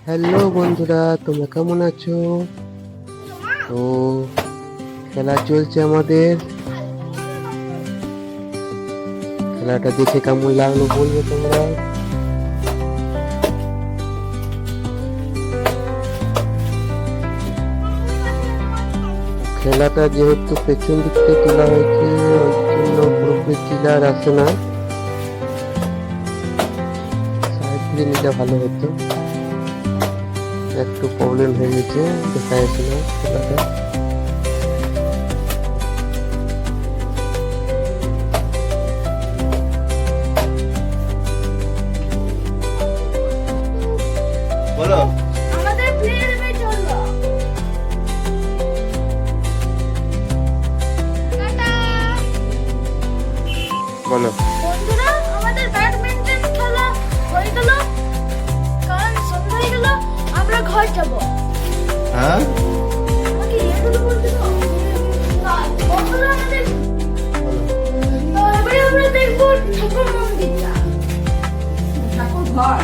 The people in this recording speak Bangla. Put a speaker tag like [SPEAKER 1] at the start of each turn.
[SPEAKER 1] হ্যালো বন্ধুরা, তোমরা কেমন আছো? তো খেলা চলছে আমাদের। খেলাটা দেখে কেমন লাগলো বলবে তোমরা। খেলাটা যেহেতু পেছন দিক থেকে তোলা হয়েছে ওই জন্য পুরোপুরি ক্লিয়ার আসে না, সাইড দিয়ে নিলে ভালো হতো। একটু প্রবলেম হয়ে গেছে, দেখা যাচ্ছে না খেলাটা।
[SPEAKER 2] বলো
[SPEAKER 3] আমাদের প্লেয়ারে চললো টাটা।
[SPEAKER 1] বলো
[SPEAKER 3] বন্ধুরা, আমাদের ব্যাডমিন্টন খেলা হয়ে গেল, কারণ সন্ধ্যা হয়ে গেল, আমরা ঘর যাব।
[SPEAKER 2] হ্যাঁ
[SPEAKER 3] আমাকে এগুলো বলতে দাও। বন্ধুরা, আমাদের তো এবারে আমরা দেখবো ঠাকুর মন্দিরটা, ঠাকুর ঘর।